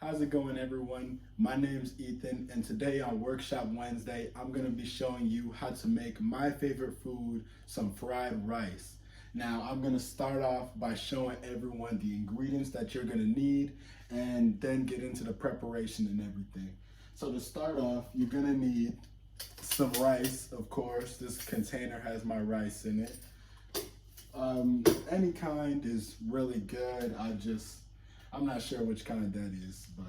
How's it going, everyone? My name's Ethan, and today on Workshop Wednesday, I'm going to be showing you how to make my favorite food, some fried rice. Now, I'm going to start off by showing everyone the ingredients that you're going to need and then get into the preparation and everything. So to start off, you're going to need some rice, of course. This container has my rice in it. Any kind is really good. I'm not sure which kind that is, but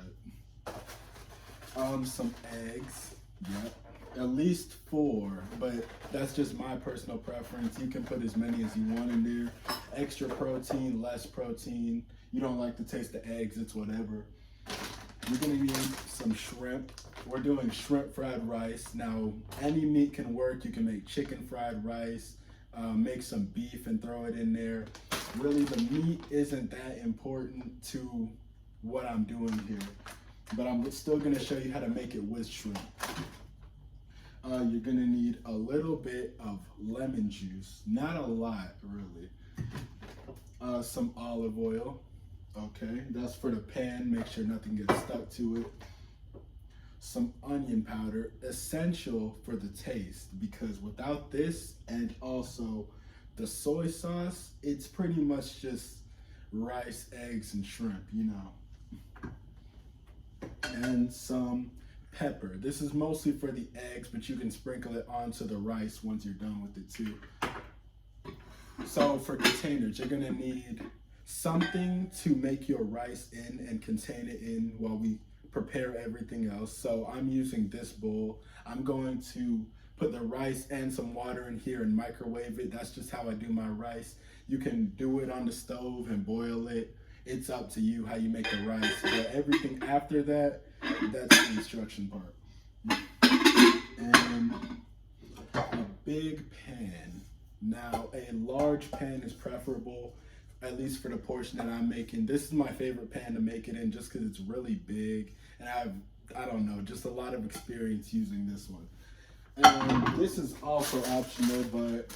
some eggs. Yep, at least 4, but that's just my personal preference. You can put as many as you want in there. Extra protein, less protein. You don't like the taste of eggs, it's whatever. You're gonna need some shrimp. We're doing shrimp fried rice. Now, any meat can work. You can make chicken fried rice, make some beef and throw it in there. Really, the meat isn't that important to what I'm doing here, but I'm still gonna show you how to make it with shrimp. You're gonna need a little bit of lemon juice, not a lot, really. Some olive oil. Okay, that's for the pan, make sure nothing gets stuck to it. Some onion powder, essential for the taste, because without this and also the soy sauce, it's pretty much just rice, eggs, and shrimp, you know. And some pepper. This is mostly for the eggs, but you can sprinkle it onto the rice once you're done with it too. So for containers, you're gonna need something to make your rice in and contain it in while we prepare everything else. So I'm using this bowl. I'm going to put the rice and some water in here and microwave it. That's just how I do my rice. You can do it on the stove and boil it. It's up to you how you make the rice. But everything after that, that's the instruction part. And a big pan. Now, a large pan is preferable, at least for the portion that I'm making. This is my favorite pan to make it in just because it's really big. And I don't know, just a lot of experience using this one. And this is also optional, but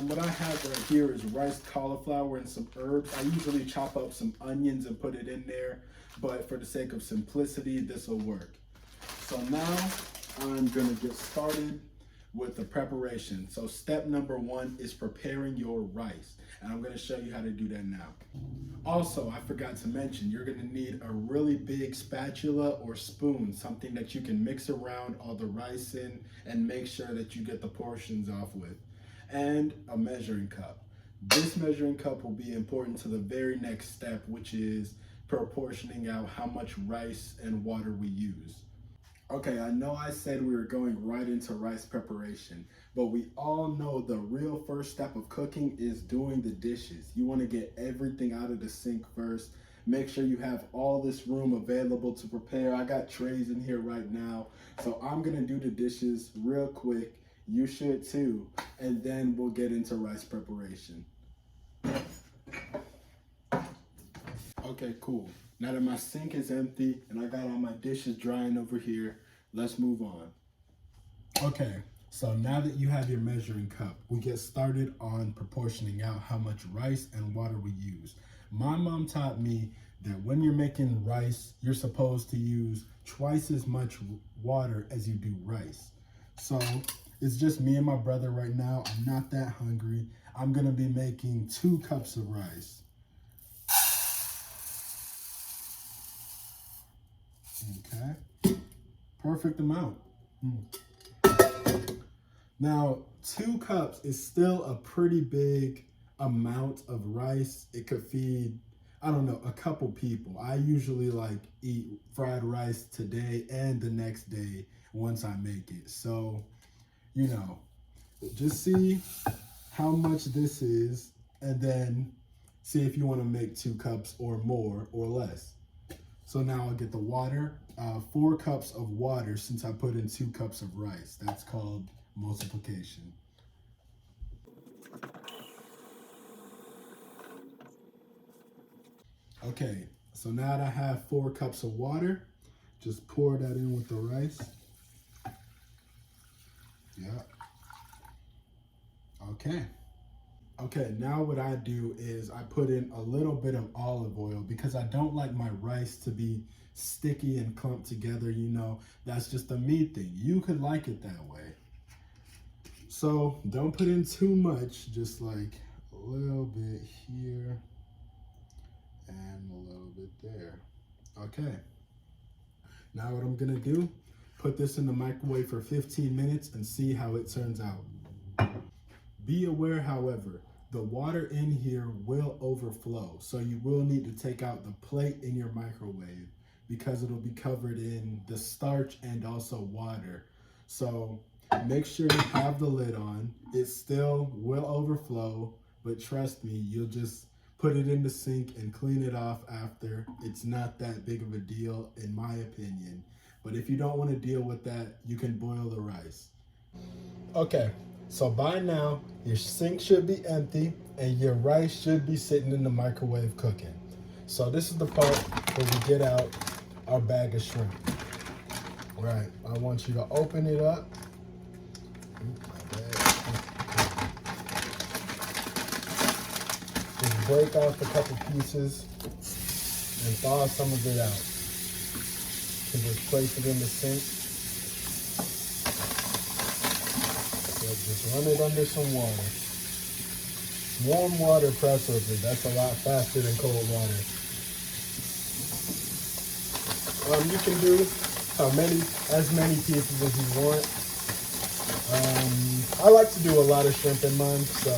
what I have right here is rice, cauliflower, and some herbs. I usually chop up some onions and put it in there, but for the sake of simplicity, this will work. So now I'm gonna get started with the preparation. So step number 1 is preparing your rice, and I'm gonna show you how to do that now. Also, I forgot to mention, you're gonna need a really big spatula or spoon, something that you can mix around all the rice in and make sure that you get the portions off with, and a measuring cup. This measuring cup will be important to the very next step, which is proportioning out how much rice and water we use. Okay, I know I said we were going right into rice preparation, but we all know the real first step of cooking is doing the dishes. You want to get everything out of the sink first. Make sure you have all this room available to prepare. I got trays in here right now, so I'm gonna do the dishes real quick. You should too, and then we'll get into rice preparation. Okay, cool. Now that my sink is empty and I got all my dishes drying over here, let's move on. Okay, so now that you have your measuring cup, we get started on proportioning out how much rice and water we use. My mom taught me that when you're making rice, you're supposed to use twice as much water as you do rice. So it's just me and my brother right now. I'm not that hungry. I'm gonna be making 2 cups of rice. Okay, perfect amount. Now, 2 cups is still a pretty big amount of rice. It could feed, I don't know, a couple people. I usually eat fried rice today and the next day once I make it. So, you know, just see how much this is and then see if you want to make 2 cups or more or less. So now I'll get the water, 4 cups of water since I put in 2 cups of rice. That's called multiplication. Okay, so now that I have 4 cups of water, just pour that in with the rice. Yeah. Okay. Okay, now what I do is I put in a little bit of olive oil because I don't like my rice to be sticky and clumped together. You know, that's just a me thing. You could like it that way. So don't put in too much, just like a little bit here and a little bit there. Okay, now what I'm gonna do, put this in the microwave for 15 minutes and see how it turns out. Be aware, however, the water in here will overflow. So you will need to take out the plate in your microwave because it'll be covered in the starch and also water. So make sure you have the lid on. It still will overflow, but trust me, you'll just put it in the sink and clean it off after. It's not that big of a deal in my opinion. But if you don't want to deal with that, you can boil the rice. Okay, so by now, your sink should be empty and your rice should be sitting in the microwave cooking. So this is the part where we get out our bag of shrimp. Right, I want you to open it up. Just break off a couple pieces and thaw some of it out. You can just place it in the sink. Just run it under some water. Warm water preferably. That's a lot faster than cold water. You can do as many pieces as you want. I like to do a lot of shrimp in mine, so.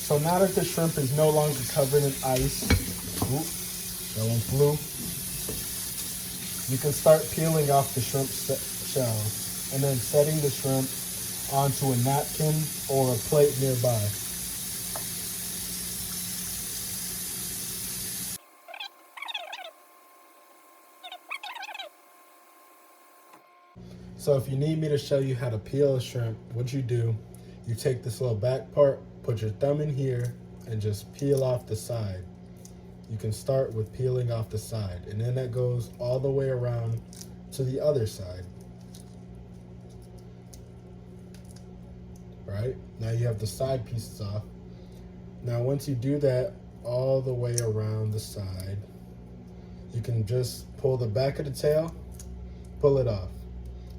So now that the shrimp is no longer covered in ice, that one flew, you can start peeling off the shrimp shells and then setting the shrimp onto a napkin or a plate nearby. So if you need me to show you how to peel a shrimp, what you do, you take this little back part, put your thumb in here, and just peel off the side. You can start with peeling off the side, and then that goes all the way around to the other side. Right? Now you have the side pieces off. Now once you do that all the way around the side, you can just pull the back of the tail, pull it off,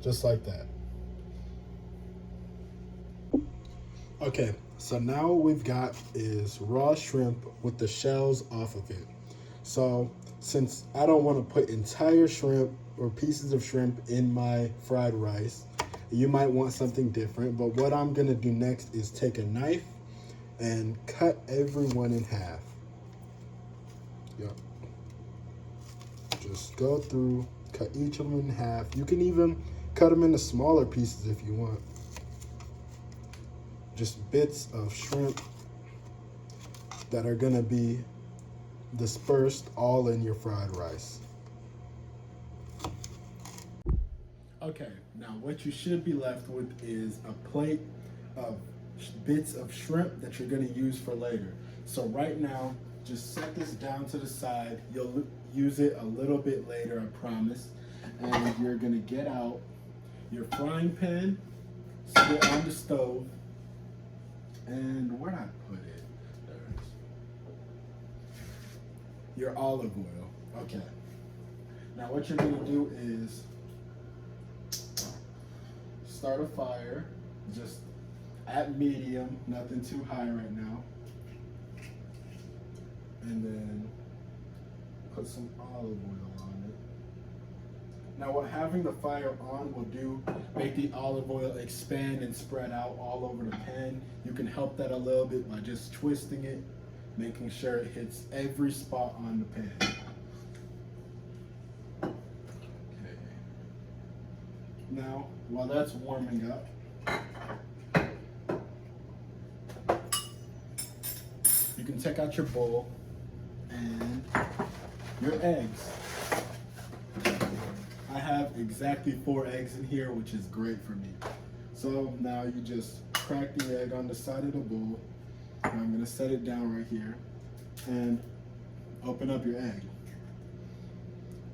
just like that. Okay, so now what we've got is raw shrimp with the shells off of it. So since I don't want to put entire shrimp or pieces of shrimp in my fried rice, you might want something different. But what I'm gonna do next is take a knife and cut everyone in half. Yep. Just go through, cut each of them in half. You can even cut them into smaller pieces if you want. Just bits of shrimp that are gonna be dispersed all in your fried rice. Okay, now what you should be left with is a plate of bits of shrimp that you're gonna use for later. So right now, just set this down to the side. You'll use it a little bit later, I promise. And you're gonna get out your frying pan, set it on the stove, and where'd I put it? There it is. Your olive oil. Okay. Now what you're gonna do is start a fire, just at medium, nothing too high right now. And then put some olive oil on it. Now what having the fire on will do, make the olive oil expand and spread out all over the pan. You can help that a little bit by just twisting it, making sure it hits every spot on the pan. Okay. Now, while that's warming up, you can take out your bowl and your eggs. I have exactly 4 eggs in here, which is great for me. So now you just crack the egg on the side of the bowl I'm gonna set it down right here and open up your egg.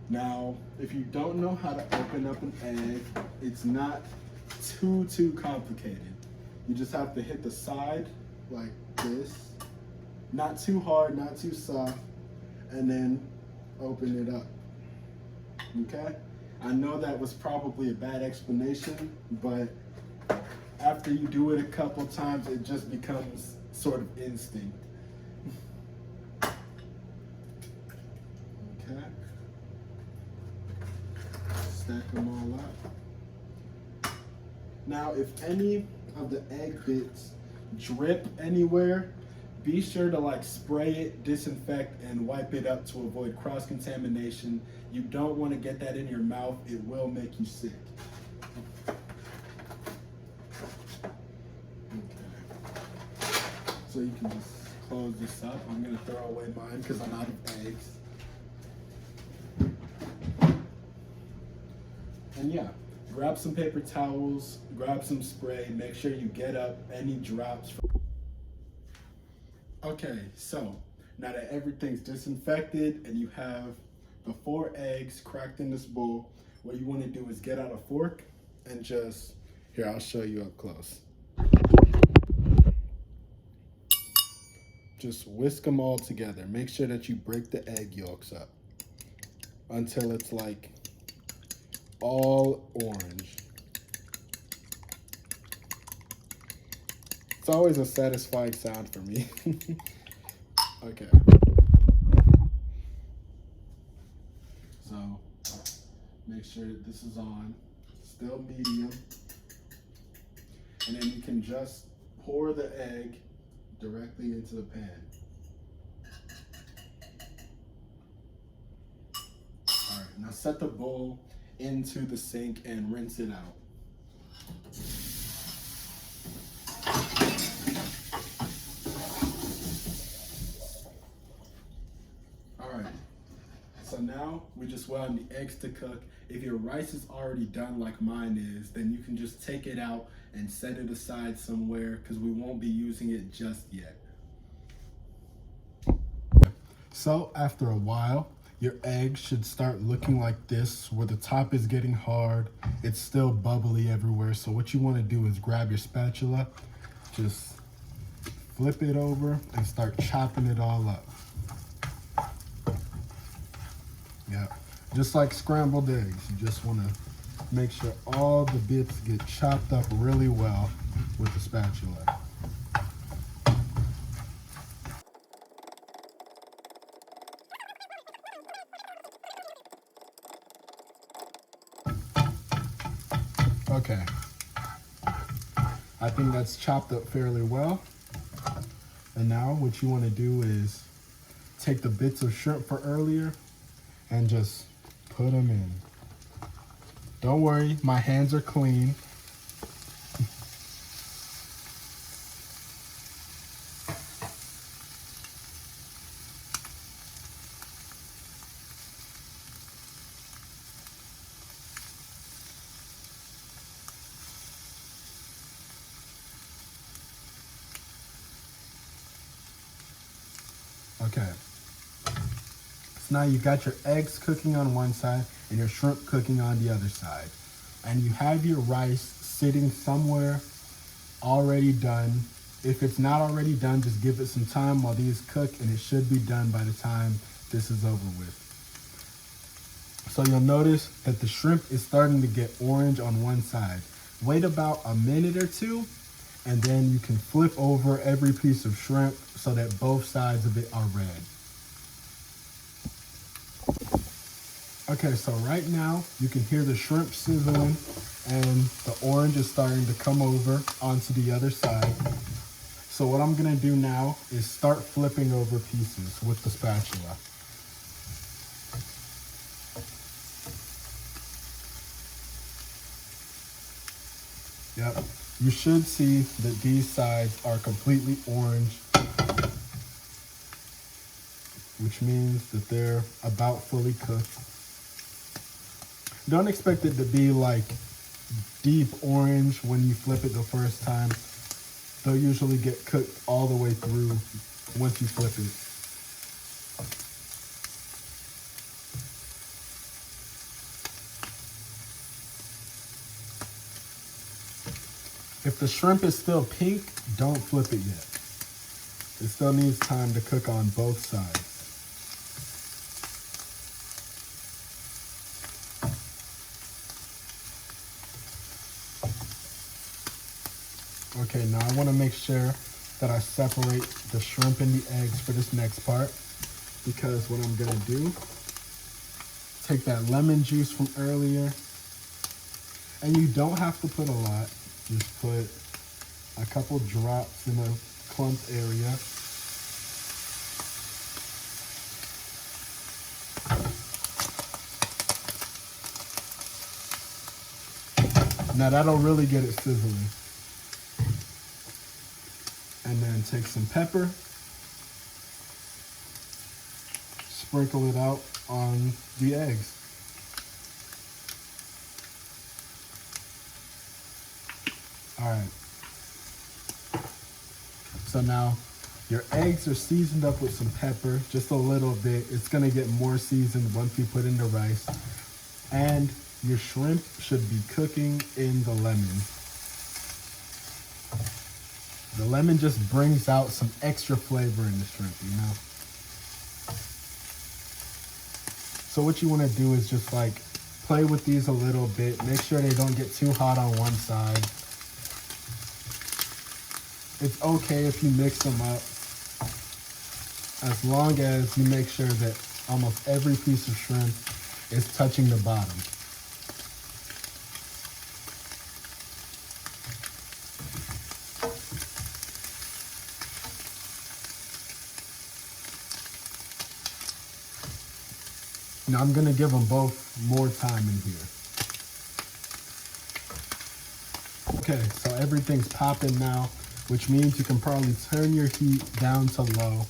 Now, if you don't know how to open up an egg, it's not too complicated. You just have to hit the side like this. Not too hard, not too soft, and then open it up. Okay? I know that was probably a bad explanation, but after you do it a couple times, it just becomes sort of instinct. Okay. Stack them all up. Now, if any of the egg bits drip anywhere, be sure to like spray it, disinfect, and wipe it up to avoid cross-contamination. You don't want to get that in your mouth. It will make you sick. Okay. So you can just close this up. I'm going to throw away mine because I'm out of eggs. And yeah, grab some paper towels, grab some spray, make sure you get up any drops. Okay, so now that everything's disinfected and you have the 4 eggs cracked in this bowl, what you want to do is get out a fork and just, here, I'll show you up close. Just whisk them all together. Make sure that you break the egg yolks up until it's like all orange. It's always a satisfying sound for me. Okay. So, make sure that this is on, still medium. And then you can just pour the egg directly into the pan. All right, now set the bowl into the sink and rinse it out. So now we just want the eggs to cook. If your rice is already done like mine is, then you can just take it out and set it aside somewhere because we won't be using it just yet. So after a while, your egg should start looking like this, where the top is getting hard. It's still bubbly everywhere. So what you want to do is grab your spatula, just flip it over and start chopping it all up. Yeah, just like scrambled eggs, you just want to make sure all the bits get chopped up really well with the spatula. Okay, I think that's chopped up fairly well. And now what you want to do is take the bits of shrimp for earlier and just put them in. Don't worry, my hands are clean. Okay. So now you've got your eggs cooking on one side and your shrimp cooking on the other side. And you have your rice sitting somewhere already done. If it's not already done, just give it some time while these cook, and it should be done by the time this is over with. So you'll notice that the shrimp is starting to get orange on one side. Wait about a minute or two, and then you can flip over every piece of shrimp so that both sides of it are red. Okay, so right now you can hear the shrimp sizzling and the orange is starting to come over onto the other side. So what I'm gonna do now is start flipping over pieces with the spatula. Yep, you should see that these sides are completely orange, which means that they're about fully cooked. Don't expect it to be like deep orange when you flip it the first time. They'll usually get cooked all the way through once you flip it. If the shrimp is still pink, don't flip it yet. It still needs time to cook on both sides. Okay, now I want to make sure that I separate the shrimp and the eggs for this next part, because what I'm gonna do, take that lemon juice from earlier, and you don't have to put a lot, just put a couple drops in a clumped area. Now that'll really get it sizzling. And then take some pepper, sprinkle it out on the eggs. All right. So now your eggs are seasoned up with some pepper, just a little bit. It's gonna get more seasoned once you put in the rice. And your shrimp should be cooking in the lemon. The lemon just brings out some extra flavor in the shrimp, you know? So what you wanna do is just like play with these a little bit. Make sure they don't get too hot on one side. It's okay if you mix them up, as long as you make sure that almost every piece of shrimp is touching the bottom. Now I'm gonna give them both more time in here. Okay, so everything's popping now, which means you can probably turn your heat down to low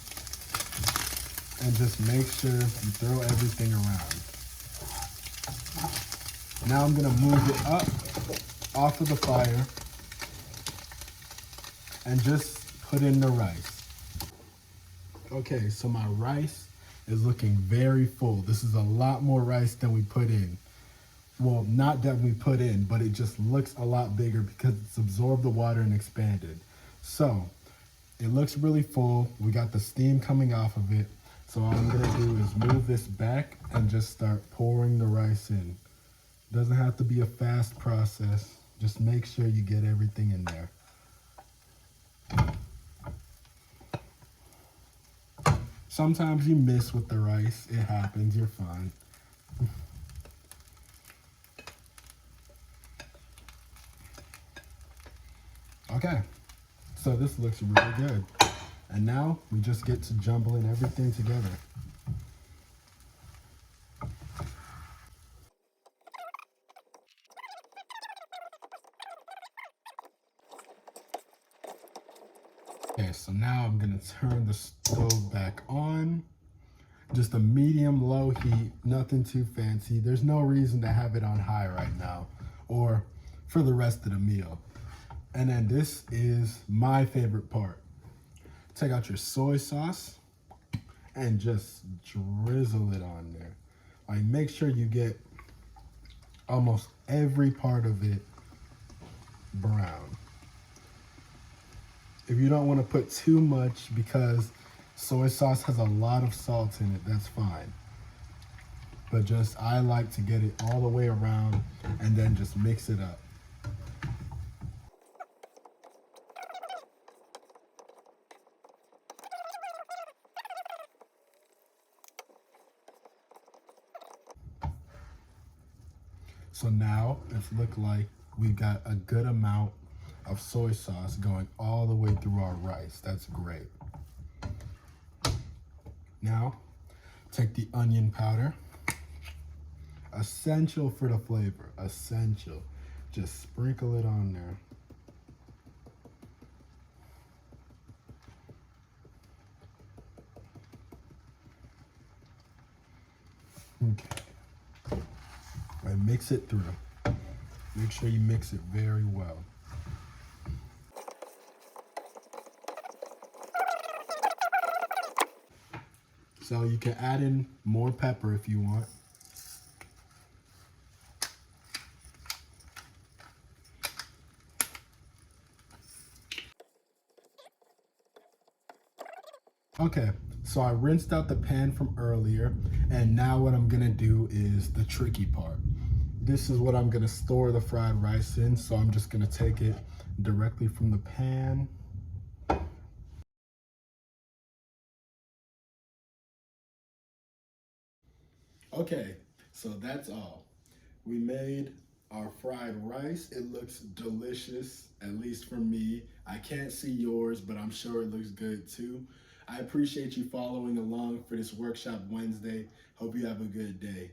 and just make sure you throw everything around. Now I'm gonna move it up off of the fire and just put in the rice. Okay, so my rice is looking very full. This is a lot more rice than we put in. Well, not that we put in, but it just looks a lot bigger because it's absorbed the water and expanded. So it looks really full. We got the steam coming off of it. So all I'm gonna do is move this back and just start pouring the rice in. Doesn't have to be a fast process. Just make sure you get everything in there. Sometimes you miss with the rice. It happens, you're fine. Okay, so this looks really good. And now we just get to jumbling everything together. Okay, so now I'm gonna turn the stove back on. Just a medium low heat, nothing too fancy. There's no reason to have it on high right now or for the rest of the meal. And then this is my favorite part. Take out your soy sauce and just drizzle it on there. Like, make sure you get almost every part of it brown. If you don't want to put too much because soy sauce has a lot of salt in it, that's fine. But just, I like to get it all the way around and then just mix it up. So now it's looked like we've got a good amount of soy sauce going all the way through our rice. That's great. Now, take the onion powder. Essential for the flavor, essential. Just sprinkle it on there. Okay. And mix it through. Make sure you mix it very well. So you can add in more pepper if you want. Okay, so I rinsed out the pan from earlier, and now what I'm gonna do is the tricky part. This is what I'm gonna store the fried rice in, so I'm just gonna take it directly from the pan. Okay, so that's all. We made our fried rice. It looks delicious, at least for me. I can't see yours, but I'm sure it looks good too. I appreciate you following along for this Workshop Wednesday. Hope you have a good day.